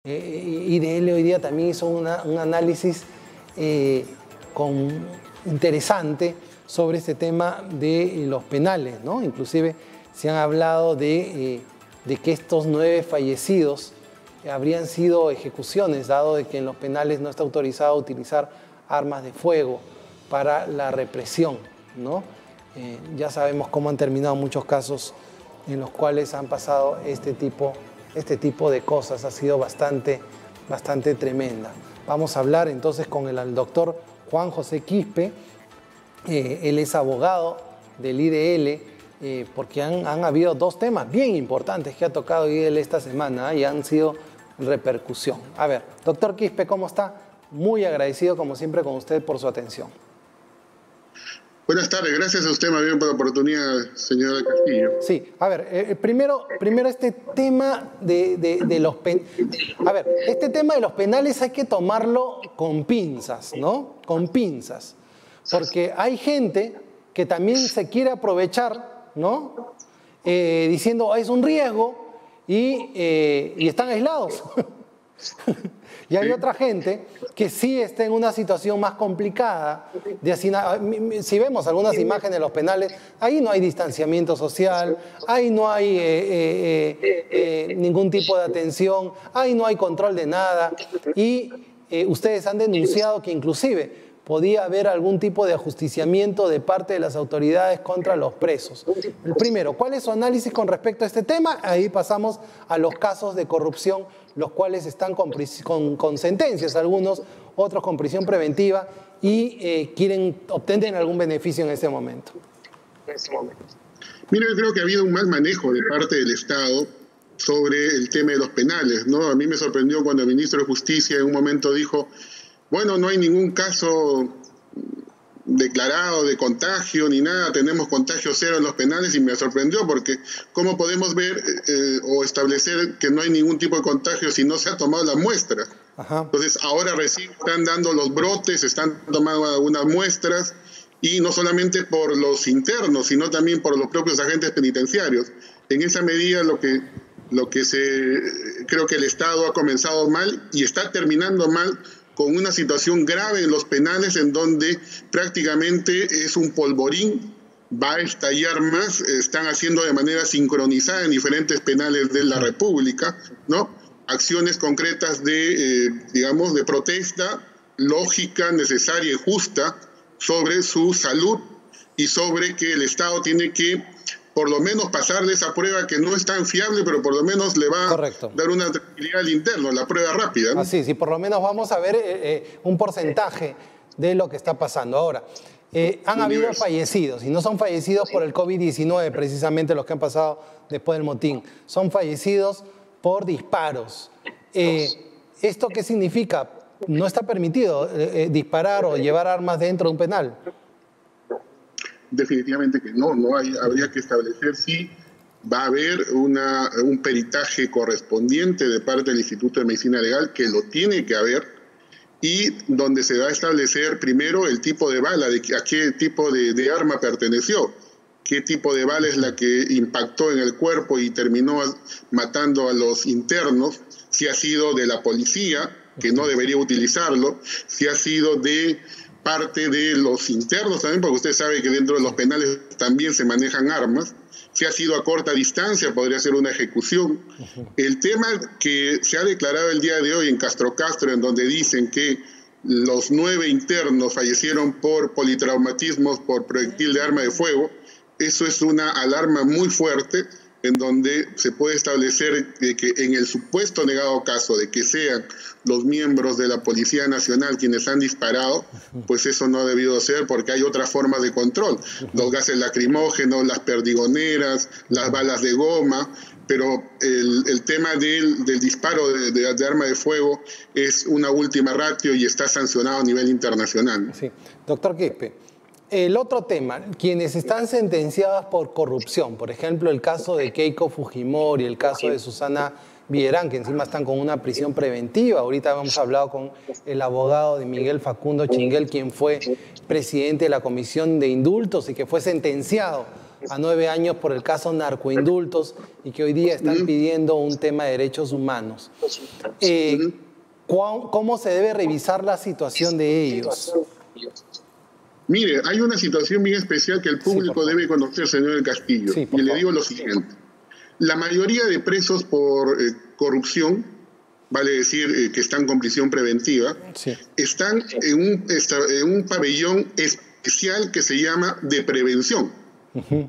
IDL hoy día también hizo un análisis interesante sobre este tema de los penales, ¿no? Inclusive se han hablado de que estos 9 fallecidos habrían sido ejecuciones, dado de que en los penales no está autorizado utilizar armas de fuego para la represión, ¿no? Ya sabemos cómo han terminado muchos casos en los cuales han pasado este tipo de cosas. Ha sido bastante tremenda. Vamos a hablar entonces con el doctor Juan José Quispe. Él es abogado del IDL, porque han habido 2 temas bien importantes que ha tocado IDL esta semana y han sido repercusión. A ver, doctor Quispe, ¿cómo está? Muy agradecido, como siempre, con usted por su atención. Buenas tardes, gracias a usted más bien por la oportunidad, señora Castillo. Sí, a ver, primero este tema de los este tema de los penales hay que tomarlo con pinzas, ¿no? Con pinzas. Porque hay gente que también se quiere aprovechar, ¿no? Diciendo, es un riesgo y están aislados. Y hay otra gente que sí está en una situación más complicada. Si vemos algunas imágenes de los penales, ahí no hay distanciamiento social, ahí no hay ningún tipo de atención, ahí no hay control de nada. Y ustedes han denunciado que inclusive podía haber algún tipo de ajusticiamiento de parte de las autoridades contra los presos. El primero, ¿cuál es su análisis con respecto a este tema? Ahí pasamos a los casos de corrupción, los cuales están con sentencias, algunos, otros con prisión preventiva y quieren obtener algún beneficio en ese momento. Mira, yo creo que ha habido un mal manejo de parte del Estado sobre el tema de los penales, ¿no? A mí me sorprendió cuando el ministro de Justicia en un momento dijo: bueno, no hay ningún caso declarado de contagio ni nada, tenemos contagio cero en los penales, y me sorprendió porque ¿cómo podemos ver o establecer que no hay ningún tipo de contagio si no se ha tomado la muestra? Ajá. Entonces ahora recién están dando los brotes, están tomando algunas muestras, y no solamente por los internos, sino también por los propios agentes penitenciarios. En esa medida creo que el Estado ha comenzado mal y está terminando mal, con una situación grave en los penales en donde prácticamente es un polvorín, va a estallar más, están haciendo de manera sincronizada en diferentes penales de la República, ¿no? Acciones concretas digamos, de protesta lógica, necesaria y justa sobre su salud y sobre que el Estado tiene que por lo menos pasarle esa prueba que no es tan fiable, pero por lo menos le va a dar una tranquilidad al interno, la prueba rápida, ¿no? Así, sí, por lo menos vamos a ver un porcentaje de lo que está pasando. Ahora, han habido fallecidos, y no son fallecidos por el COVID-19, precisamente los que han pasado después del motín, son fallecidos por disparos. ¿Esto qué significa? No está permitido disparar o llevar armas dentro de un penal. Definitivamente que no habría que establecer si va a haber un peritaje correspondiente de parte del Instituto de Medicina Legal, que lo tiene que haber, y donde se va a establecer primero el tipo de bala, a qué tipo de arma perteneció, qué tipo de bala es la que impactó en el cuerpo y terminó matando a los internos, si ha sido de la policía, que no debería utilizarlo, si ha sido de parte de los internos también, porque usted sabe que dentro de los penales también se manejan armas. Si ha sido a corta distancia, podría ser una ejecución. El tema que se ha declarado el día de hoy en Castro, en donde dicen que los 9 internos fallecieron por politraumatismos por proyectil de arma de fuego, eso es una alarma muy fuerte, en donde se puede establecer que en el supuesto negado caso de que sean los miembros de la Policía Nacional quienes han disparado, pues eso no ha debido ser, porque hay otras formas de control, los gases lacrimógenos, las perdigoneras, las balas de goma, pero el tema del disparo de arma de fuego es una última ratio y está sancionado a nivel internacional. Sí. Doctor Quispe, el otro tema, quienes están sentenciados por corrupción, por ejemplo, el caso de Keiko Fujimori, el caso de Susana Villarán, que encima están con una prisión preventiva. Ahorita hemos hablado con el abogado de Miguel Facundo Chinguel, quien fue presidente de la Comisión de Indultos y que fue sentenciado a 9 años por el caso narcoindultos y que hoy día están pidiendo un tema de derechos humanos. ¿Cómo se debe revisar la situación de ellos? Mire, hay una situación bien especial que el público debe conocer, señor del Castillo. Sí, y le digo lo siguiente. La mayoría de presos por corrupción, vale decir que están con prisión preventiva, están en un pabellón especial que se llama de prevención.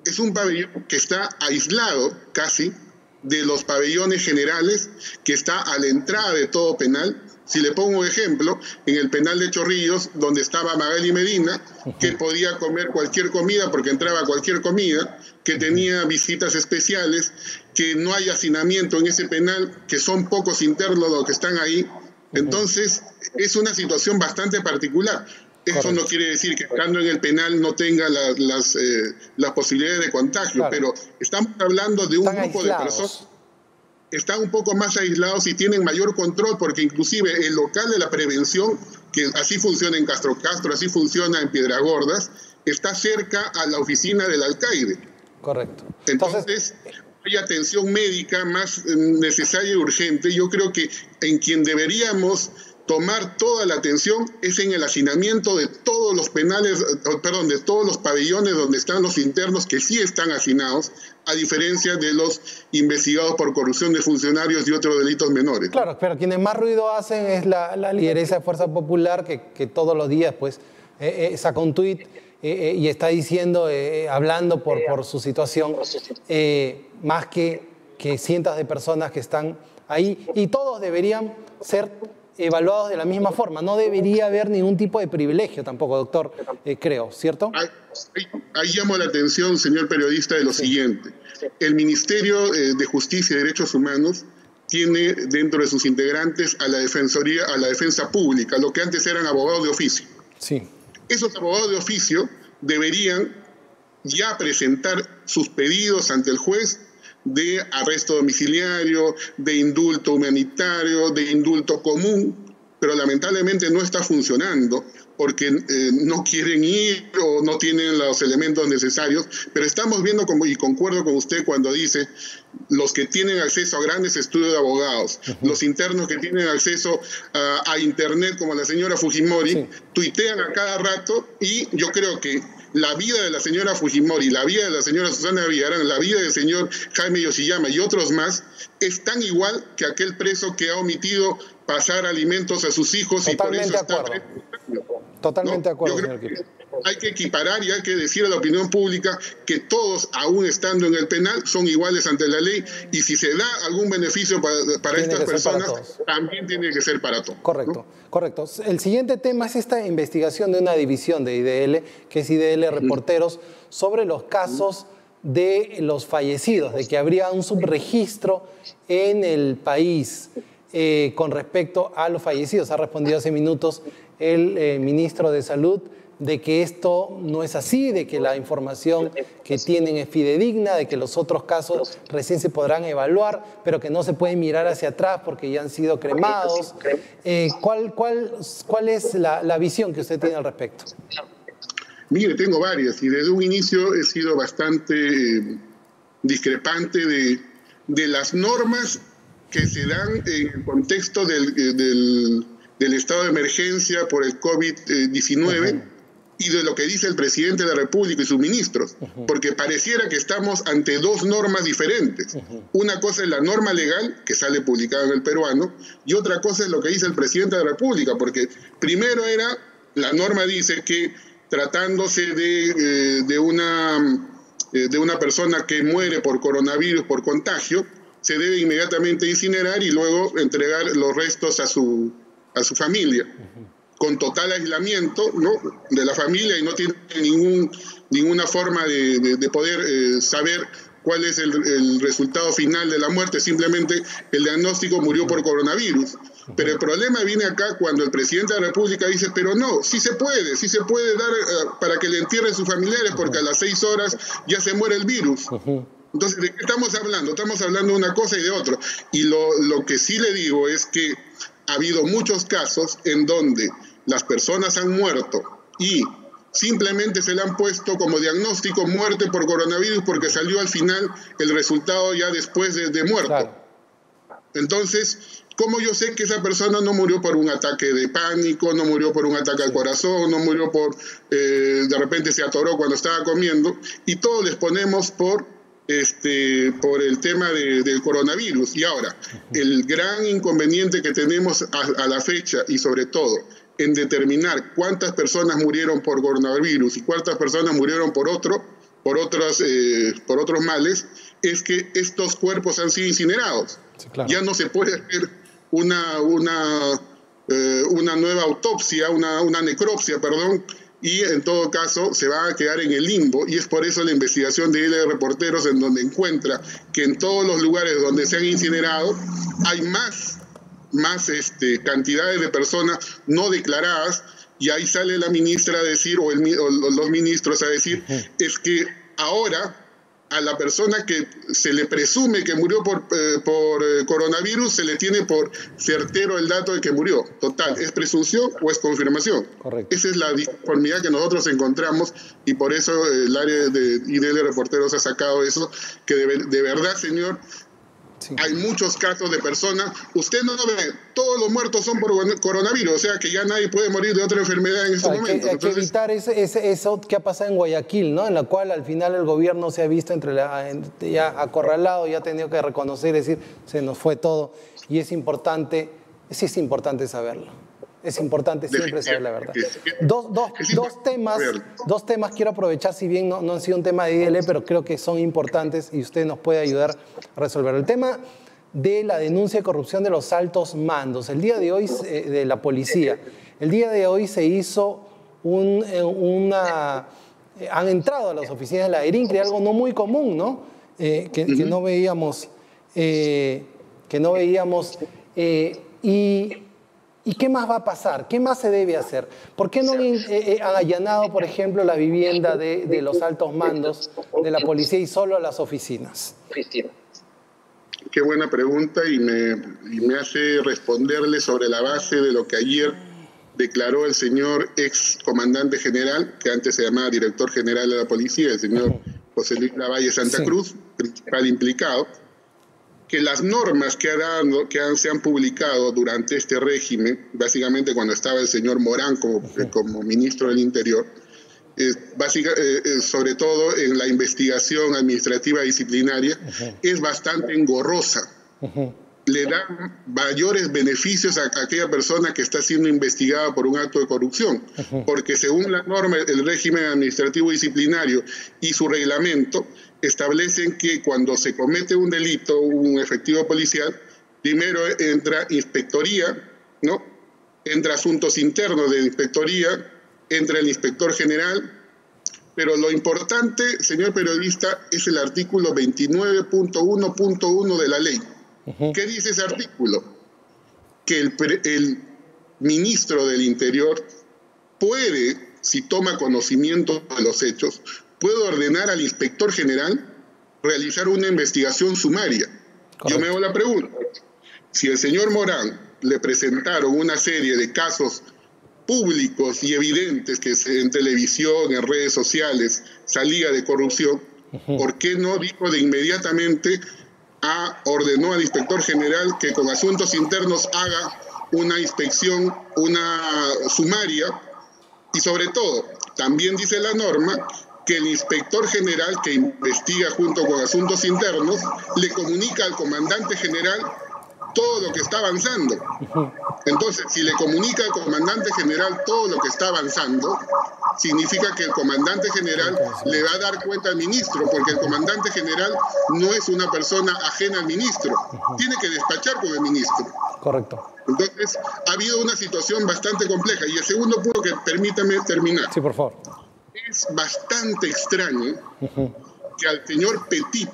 Es un pabellón que está aislado casi de los pabellones generales, que está a la entrada de todo penal. Si le pongo un ejemplo, en el penal de Chorrillos, donde estaba Magali Medina, que podía comer cualquier comida porque entraba cualquier comida, que tenía visitas especiales, que no hay hacinamiento en ese penal, que son pocos internos los que están ahí. Entonces, es una situación bastante particular. Eso no quiere decir que estando en el penal no tenga las posibilidades de contagio, pero estamos hablando de un grupo de personas que están un poco más aislados y tienen mayor control, porque inclusive el local de la prevención, que así funciona en Castro Castro, así funciona en Piedragordas, está cerca a la oficina del alcaide. Correcto. Entonces hay atención médica más necesaria y urgente. Yo creo que en quien deberíamos tomar toda la atención es en el hacinamiento de todos los penales, perdón, de todos los pabellones donde están los internos que sí están hacinados, a diferencia de los investigados por corrupción de funcionarios y otros delitos menores. Claro, pero quienes más ruido hacen es la lideresa de Fuerza Popular, que todos los días pues saca un tuit y está diciendo, hablando por su situación, más que cientos de personas que están ahí, y todos deberían ser evaluados de la misma forma. No debería haber ningún tipo de privilegio tampoco, doctor, creo, ¿cierto? Ahí llamo la atención, señor periodista, de lo siguiente. El Ministerio de Justicia y Derechos Humanos tiene dentro de sus integrantes a la Defensoría, a la Defensa Pública, lo que antes eran abogados de oficio. Sí. Esos abogados de oficio deberían ya presentar sus pedidos ante el juez de arresto domiciliario, de indulto humanitario, de indulto común, pero lamentablemente no está funcionando porque no quieren ir o no tienen los elementos necesarios, pero estamos viendo, y concuerdo con usted cuando dice, los que tienen acceso a grandes estudios de abogados, los internos que tienen acceso a internet, como la señora Fujimori, tuitean a cada rato, y yo creo que la vida de la señora Fujimori, la vida de la señora Susana Villarán, la vida del señor Jaime Yoshiyama y otros más, es tan igual que aquel preso que ha omitido pasar alimentos a sus hijos. Totalmente y por eso está... Totalmente de acuerdo, señor Quirós. Hay que equiparar y hay que decir a la opinión pública que todos, aún estando en el penal, son iguales ante la ley, y si se da algún beneficio para estas personas, también tiene que ser para todos. Correcto, correcto. El siguiente tema es esta investigación de una división de IDL, que es IDL Reporteros, sobre los casos de los fallecidos, de que habría un subregistro en el país con respecto a los fallecidos. Ha respondido hace minutos el ministro de Salud de que esto no es así, de que la información que tienen es fidedigna, de que los otros casos recién se podrán evaluar, pero que no se puede mirar hacia atrás porque ya han sido cremados. ¿Cuál es la visión que usted tiene al respecto? Mire, tengo varias, y desde un inicio he sido bastante discrepante de las normas que se dan en el contexto del estado de emergencia por el COVID-19 y de lo que dice el presidente de la República y sus ministros, porque pareciera que estamos ante dos normas diferentes. Una cosa es la norma legal, que sale publicada en El Peruano, y otra cosa es lo que dice el presidente de la República, porque primero la norma dice que tratándose de una persona que muere por coronavirus, por contagio, se debe inmediatamente incinerar y luego entregar los restos a su familia, con total aislamiento, ¿no?, de la familia, y no tiene ninguna forma de poder saber cuál es el resultado final de la muerte. Simplemente el diagnóstico murió por coronavirus. Pero el problema viene acá cuando el presidente de la República dice, pero no, sí se puede dar para que le entierren sus familiares, porque a las 6 horas ya se muere el virus. Entonces, ¿de qué estamos hablando? Estamos hablando de una cosa y de otra. Y lo que sí le digo es que ha habido muchos casos en donde las personas han muerto y simplemente se le han puesto como diagnóstico muerte por coronavirus porque salió al final el resultado ya después de muerto. Claro. Entonces, ¿cómo yo sé que esa persona no murió por un ataque de pánico, no murió por un ataque al corazón, no murió por, de repente se atoró cuando estaba comiendo? Y todos les ponemos por el tema del coronavirus. Y ahora, el gran inconveniente que tenemos a la fecha, y sobre todo en determinar cuántas personas murieron por coronavirus y cuántas personas murieron por otros males, es que estos cuerpos han sido incinerados. Sí, claro. Ya no se puede hacer una nueva autopsia, una necropsia, perdón, y en todo caso se va a quedar en el limbo, y es por eso la investigación de IDL Reporteros, en donde encuentra que en todos los lugares donde se han incinerado hay más cantidades de personas no declaradas, y ahí sale la ministra a decir, o los ministros a decir, es que ahora a la persona que se le presume que murió por coronavirus, se le tiene por certero el dato de que murió. Total, ¿es presunción o es confirmación? Correcto. Esa es la disconformidad que nosotros encontramos, y por eso el área de IDL Reporteros ha sacado eso, que de verdad, señor, sí, hay muchos casos de personas, usted no lo ve, todos los muertos son por coronavirus, o sea que ya nadie puede morir de otra enfermedad en este momento. Hay que evitar eso que ha pasado en Guayaquil, ¿no? En la cual al final el gobierno se ha visto ya acorralado, ya ha tenido que reconocer y decir, se nos fue todo. Y es importante saberlo. Es importante siempre saber la verdad. Dos temas quiero aprovechar, si bien no han sido un tema de IDL, pero creo que son importantes y usted nos puede ayudar a resolver. El tema de la denuncia de corrupción de los altos mandos. El día de hoy, de la policía, el día de hoy se hizo han entrado a las oficinas de la ERINCRE, algo no muy común, ¿no? Que no veíamos. ¿Y qué más va a pasar? ¿Qué más se debe hacer? ¿Por qué no han allanado, por ejemplo, la vivienda de los altos mandos de la policía y solo las oficinas? Qué buena pregunta, y me hace responderle sobre la base de lo que ayer declaró el señor ex comandante general, que antes se llamaba director general de la policía, el señor José Luis Lavalle Santa Cruz, principal implicado, que las normas que se han publicado durante este régimen, básicamente cuando estaba el señor Morán como ministro del Interior, sobre todo en la investigación administrativa disciplinaria, es bastante engorrosa. Le da mayores beneficios a aquella persona que está siendo investigada por un acto de corrupción, porque según la norma, el régimen administrativo disciplinario y su reglamento establecen que cuando se comete un delito, un efectivo policial, primero entra inspectoría, ¿no? Entra asuntos internos de inspectoría, entra el inspector general, pero lo importante, señor periodista, es el artículo 29.1.1 de la ley. ¿Qué dice ese artículo? Que el ministro del Interior puede, si toma conocimiento de los hechos, puede ordenar al inspector general realizar una investigación sumaria. Correcto. Yo me hago la pregunta, si el señor Morán le presentaron una serie de casos públicos y evidentes que en televisión, en redes sociales, salía de corrupción, ¿por qué no dijo de inmediatamente ordenó al inspector general que con asuntos internos haga una inspección, una sumaria? Y sobre todo, también dice la norma que el inspector general que investiga junto con asuntos internos le comunica al comandante general todo lo que está avanzando. Entonces, si le comunica al comandante general todo lo que está avanzando, significa que el comandante general le va a dar cuenta al ministro, porque el comandante general no es una persona ajena al ministro, tiene que despachar con el ministro. Correcto. Entonces, ha habido una situación bastante compleja. Y el segundo punto, que permítame terminar. Sí, por favor. Es bastante extraño que al señor Petit,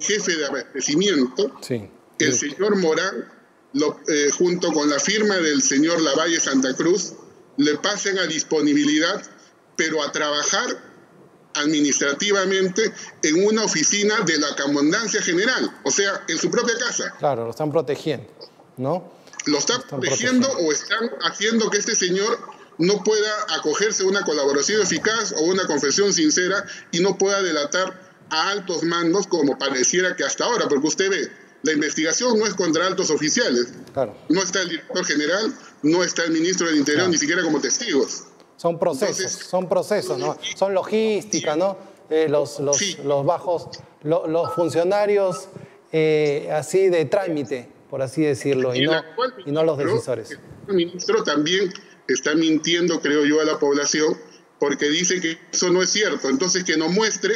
jefe de abastecimiento, el señor Morán, junto con la firma del señor Lavalle Santa Cruz, le pasen a disponibilidad, pero a trabajar administrativamente en una oficina de la Comandancia General, o sea, en su propia casa. Claro, lo están protegiendo, ¿no? Lo están protegiendo o están haciendo que este señor no pueda acogerse a una colaboración eficaz o una confesión sincera y no pueda delatar a altos mandos como pareciera que hasta ahora, porque usted ve, la investigación no es contra altos oficiales. Claro. No está el director general, no está el ministro del Interior, ni siquiera como testigos. Son procesos, ¿no? Son logística, ¿no? Los bajos, los funcionarios así de trámite, por así decirlo, y no los decisores. El ministro también está mintiendo, creo yo, a la población, porque dice que eso no es cierto. Entonces, que nos muestre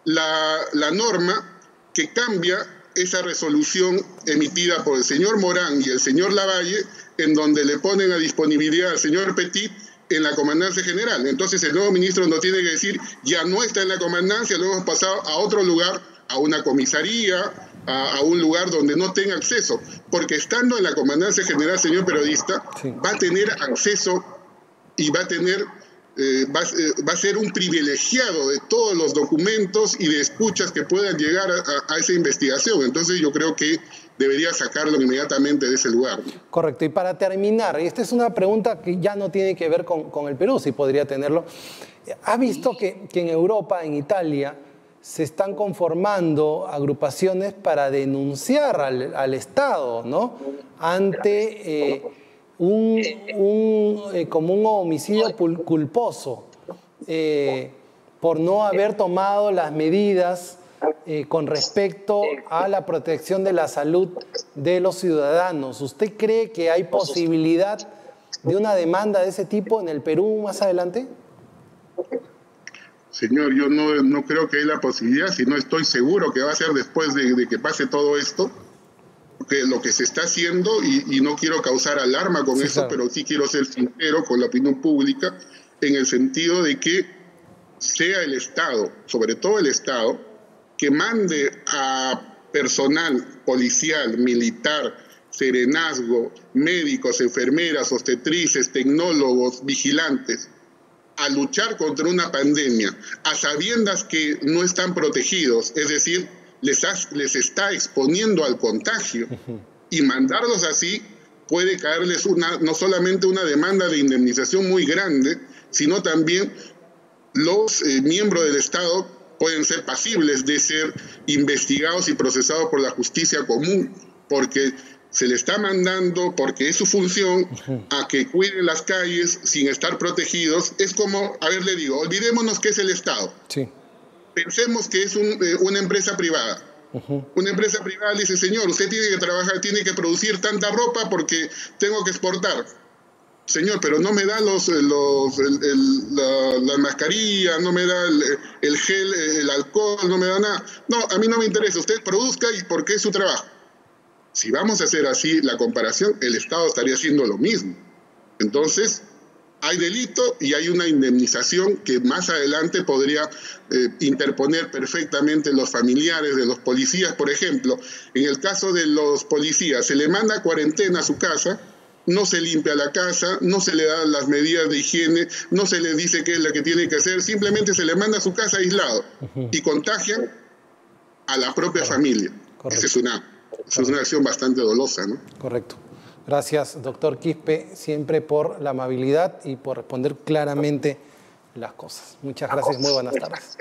la norma que cambia esa resolución emitida por el señor Morán y el señor Lavalle, en donde le ponen a disponibilidad al señor Petit en la Comandancia General. Entonces el nuevo ministro nos tiene que decir, ya no está en la Comandancia, lo hemos pasado a otro lugar, a una comisaría, a un lugar donde no tenga acceso, porque estando en la Comandancia General, señor periodista, va a tener acceso y va a ser un privilegiado de todos los documentos y de escuchas que puedan llegar a esa investigación. Entonces yo creo que debería sacarlo inmediatamente de ese lugar. Correcto. Y para terminar, y esta es una pregunta que ya no tiene que ver con el Perú, si podría tenerlo. ¿Ha visto que en Europa, en Italia, se están conformando agrupaciones para denunciar al Estado, ¿no? Ante como un homicidio culposo por no haber tomado las medidas con respecto a la protección de la salud de los ciudadanos? ¿Usted cree que hay posibilidad de una demanda de ese tipo en el Perú más adelante? Señor, yo no creo que haya la posibilidad, sino estoy seguro que va a ser después de que pase todo esto, que lo que se está haciendo, y no quiero causar alarma con eso, claro, pero sí quiero ser sincero con la opinión pública, en el sentido de que sea el Estado, sobre todo el Estado, que mande a personal policial, militar, serenazgo, médicos, enfermeras, obstetrices, tecnólogos, vigilantes, a luchar contra una pandemia, a sabiendas que no están protegidos, es decir, les está exponiendo al contagio, y mandarlos así puede caerles no solamente una demanda de indemnización muy grande, sino también los miembros del Estado pueden ser pasibles de ser investigados y procesados por la justicia común, porque se le está mandando, porque es su función, a que cuiden las calles sin estar protegidos. Es como, a ver, le digo, olvidémonos que es el Estado. Sí. Pensemos que es una empresa privada. Una empresa privada le dice, señor, usted tiene que trabajar, tiene que producir tanta ropa porque tengo que exportar. Señor, pero no me da la mascarilla, no me da el gel, el alcohol, no me da nada. No, a mí no me interesa, usted produzca y porque es su trabajo. Si vamos a hacer así la comparación, el Estado estaría haciendo lo mismo. Entonces, hay delito y hay una indemnización que más adelante podría interponer perfectamente los familiares de los policías. Por ejemplo, en el caso de los policías, se le manda cuarentena a su casa, no se limpia la casa, no se le dan las medidas de higiene, no se le dice qué es lo que tiene que hacer, simplemente se le manda a su casa aislado y contagian a la propia familia. Esa es una acción bastante dolosa, ¿no? Correcto. Gracias, doctor Quispe, siempre por la amabilidad y por responder claramente las cosas. Muchas gracias, muy buenas tardes.